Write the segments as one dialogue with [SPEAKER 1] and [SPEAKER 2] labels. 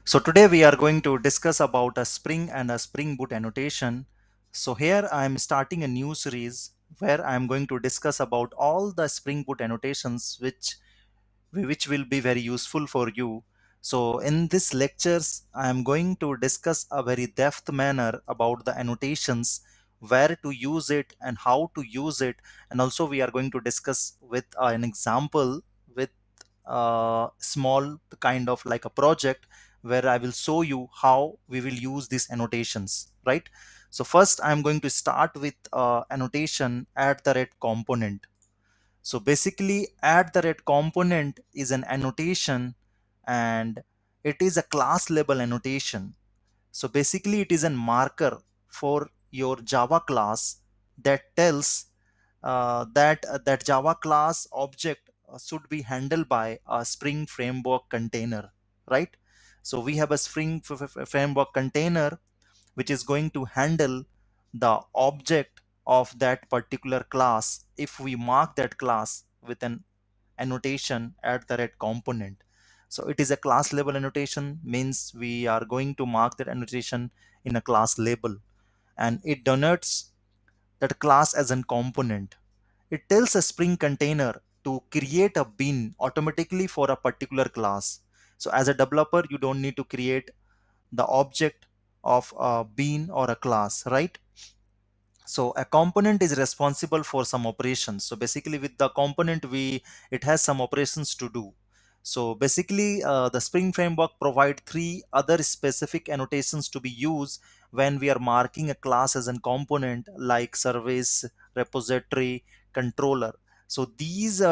[SPEAKER 1] So today we are going to discuss about a Spring and a Spring Boot annotation. So here I am starting a new series where I am going to discuss about all the Spring Boot annotations which will be very useful for you. So in this lectures I am going to discuss a very depth manner about the annotations, where to use it and how to use it, and also we are going to discuss with an example with small kind of like a project where I will show you how we will use these annotations, right? So first I'm going to start with annotation at the rate component. So basically at the rate component is an annotation, and it is a class level annotation. So basically it is a marker for your Java class that tells that Java class object should be handled by a Spring Framework container, right? So we have a Spring Framework container which is going to handle the object of that particular class if we mark that class with an annotation at the red component. So it is a class level annotation, means we are going to mark that annotation in a class label, and it denotes that class as a component. It tells a Spring container to create a bin automatically for a particular class. So as a developer, you don't need to create the object of a bean or a class, right? So a component is responsible for some operations. So basically with the component it has some operations to do. So basically the Spring framework provide three other specific annotations to be used when we are marking a class as a component, like service, repository, controller. So these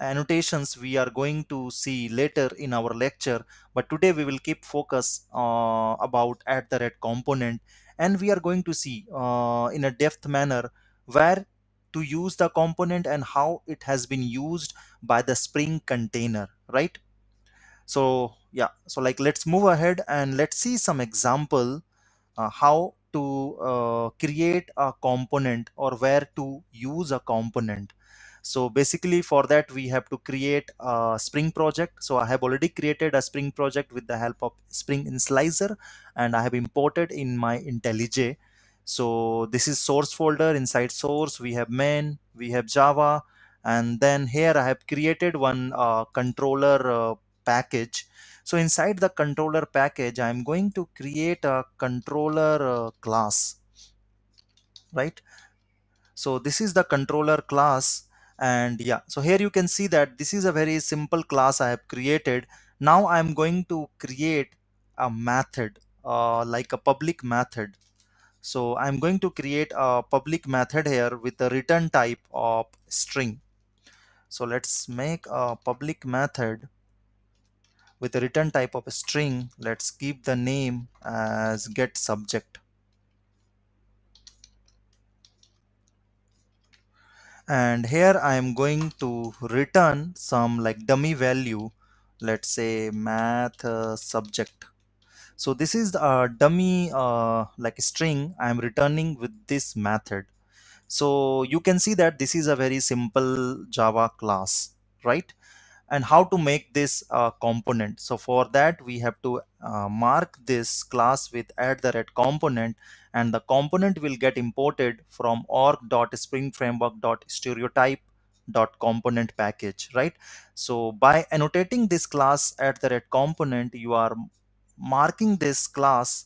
[SPEAKER 1] annotations we are going to see later in our lecture, but today we will keep focus about at the red component, and we are going to see in a depth manner where to use the component and how it has been used by the Spring container, right? So yeah, so like let's move ahead and let's see some example how to create a component or where to use a component. So basically for that we have to create a Spring project. So I have already created a Spring project with the help of Spring Initializer, and I have imported in my IntelliJ. So this is source folder. Inside source we have main, we have Java, and then here I have created one controller package. So inside the controller package, I'm going to create a controller class, right? So this is the controller class, and yeah, so here you can see that this is a very simple class I have created. Now I'm going to create a method, like a public method. So I'm going to create a public method here with the return type of string. So let's make a public method with a return type of a string. Let's keep the name as get subject, and here I am going to return some like dummy value. Let's say math subject. So this is a dummy like string I am returning with this method. So you can see that this is a very simple Java class, right? And how to make this component. So for that we have to mark this class with add the red component, and the component will get imported from org.springframework.stereotype.component package, right? So by annotating this class at the red component, you are marking this class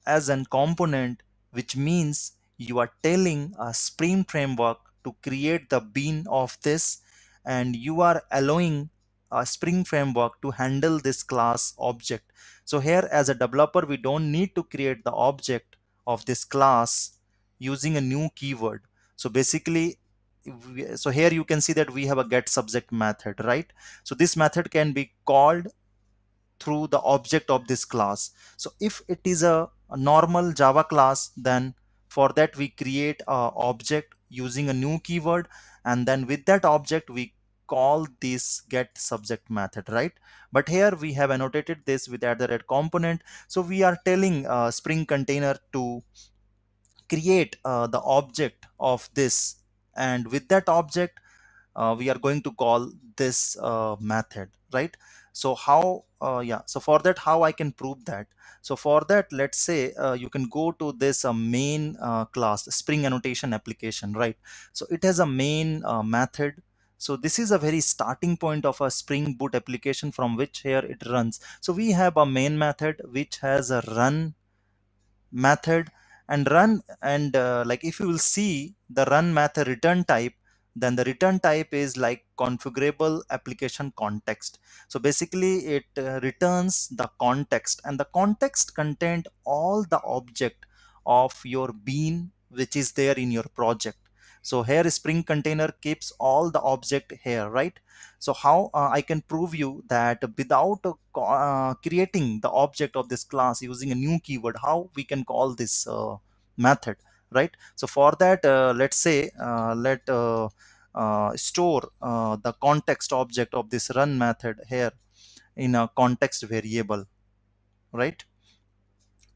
[SPEAKER 1] as an component, which means you are telling a Spring framework to create the bean of this, and you are allowing a Spring framework to handle this class object. So here as a developer, we don't need to create the object of this class using a new keyword. So basically, so here you can see that we have a get subject method, right? So this method can be called through the object of this class. So if it is a normal Java class, then for that we create a object using a new keyword, and then with that object we call this get subject method, right? But here we have annotated this with at the red component. So we are telling Spring container to create the object of this, and with that object we are going to call this method, right? So how yeah, so for that, how I can prove that? So for that, let's say you can go to this main class spring annotation application, right? So it has a main method. So this is a very starting point of a spring boot application from which here it runs. So we have a main method which has a run method, and run, and like if you will see the run method return type, then the return type is like configurable application context. So basically it returns the context, and the context contain all the object of your bean which is there in your project. So here spring container keeps all the object here, right? So how I can prove you that without creating the object of this class using a new keyword, how we can call this method, right? So for that, let's say let store the context object of this run method here in a context variable, right?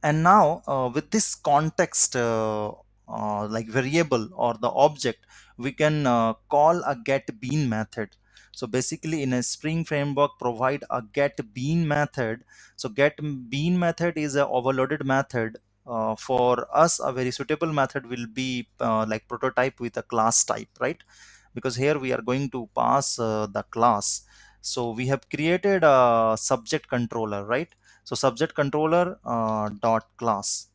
[SPEAKER 1] And now with this context like variable or the object, we can call a get bean method. So basically in a spring framework provide a get bean method. So get bean method is a overloaded method. For us a very suitable method will be like prototype with a class type, right? Because here we are going to pass the class. So we have created a subject controller, right? So subject controller dot class.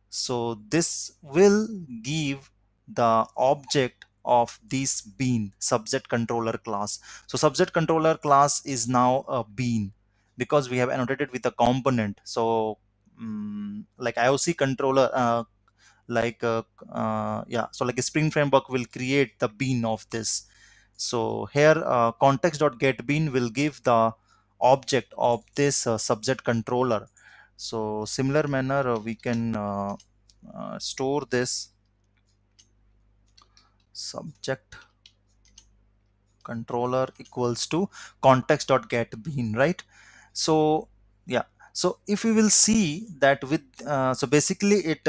[SPEAKER 1] So this will give the object of this bean subject controller class. So subject controller class is now a bean because we have annotated with a component. So like IOC controller like yeah, so like a spring framework will create the bean of this. So here context.getBean will give the object of this subject controller. So similar manner we can store this subject controller equals to context.getBean, right? So yeah, so if we will see that with so basically it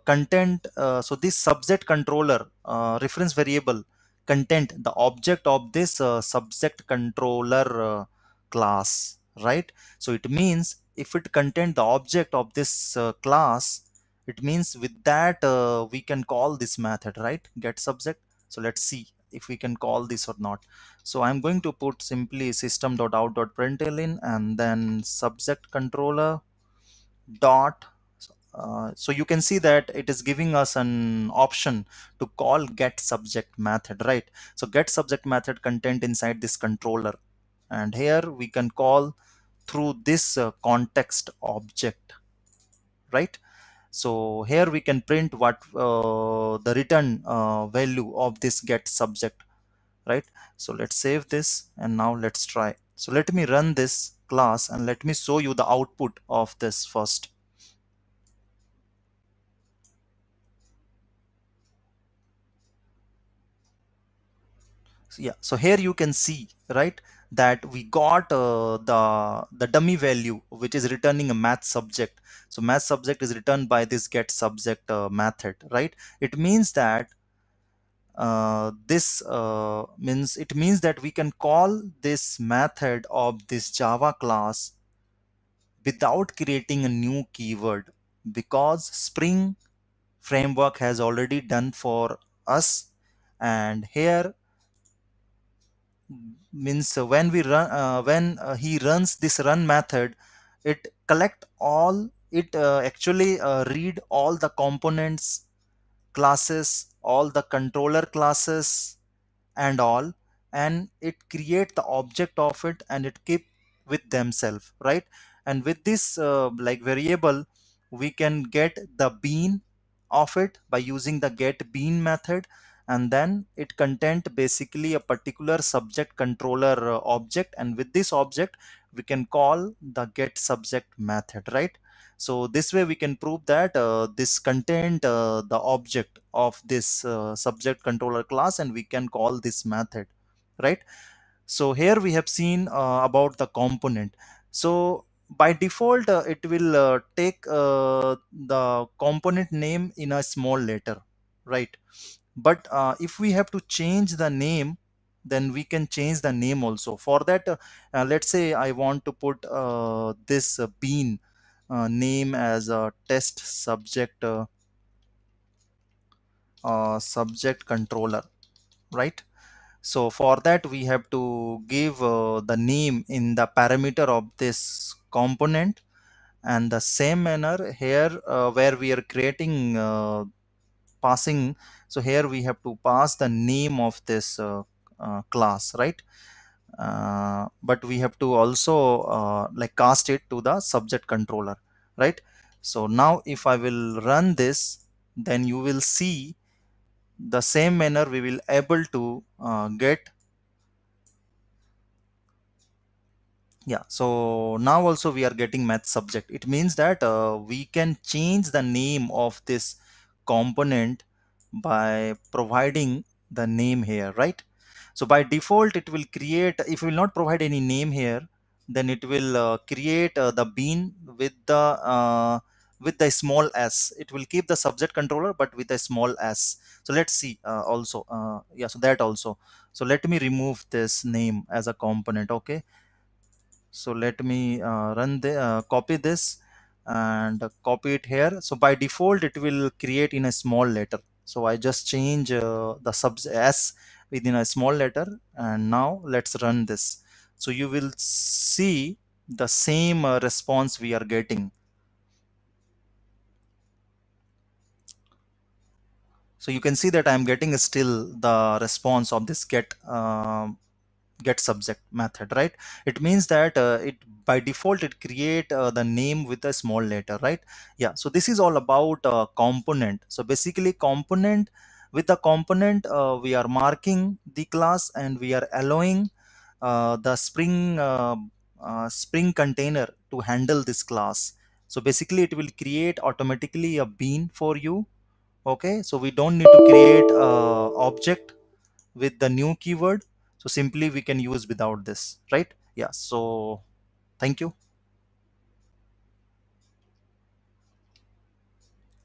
[SPEAKER 1] content so this subject controller reference variable content the object of this subject controller class, right? So it means if it content the object of this class, it means with that we can call this method, right? Get subject. So let's see if we can call this or not. So I'm going to put simply system.out.println and then subject controller dot. So you can see that it is giving us an option to call get subject method, right? So get subject method content inside this controller, and here we can call through this context object, right? So here we can print what the return value of this get subject, right? So let's save this and now let's try. So let me run this class and let me show you the output of this first. So yeah, so here you can see, right, that we got the dummy value which is returning a math subject. So math subject is returned by this get subject method, right? It means that this means it means that we can call this method of this Java class without creating a new keyword, because Spring framework has already done for us. And here means when he runs this run method, it collect all, it actually read all the components classes, all the controller classes and all, and it create the object of it and it keep with themselves, right? And with this like variable we can get the bean of it by using the get bean method, and then it content basically a particular subject controller object, and with this object we can call the get subject method, right? So this way we can prove that this content the object of this subject controller class, and we can call this method, right? So here we have seen about the component. So by default it will take the component name in a small letter, right? But if we have to change the name, then we can change the name also. For that, let's say I want to put this bean name as a test subject, subject controller, right? So for that we have to give the name in the parameter of this component, and the same manner here where we are creating passing, so here we have to pass the name of this class, right? But we have to also like cast it to the subject controller, right? So now if I will run this, then you will see the same manner we will able to get. Yeah, so now also we are getting math subject. It means that we can change the name of this component by providing the name here, right? So by default it will create, if we will not provide any name here, then it will create the bean with the small s. It will keep the subject controller but with a small s. So let's see also yeah, so that also. So let me remove this name as a component. Okay, so let me run the copy this and copy it here. So by default it will create in a small letter, so I just change the sub s within a small letter, and now let's run this. So you will see the same response we are getting. So you can see that I'm getting still the response of this get subject method, right? It means that it by default it create the name with a small letter, right? Yeah, so this is all about component. So basically component, with the component we are marking the class and we are allowing the spring container to handle this class. So basically it will create automatically a bean for you. Okay, so we don't need to create object with the new keyword. So simply we can use without this, right? Yeah, so thank you.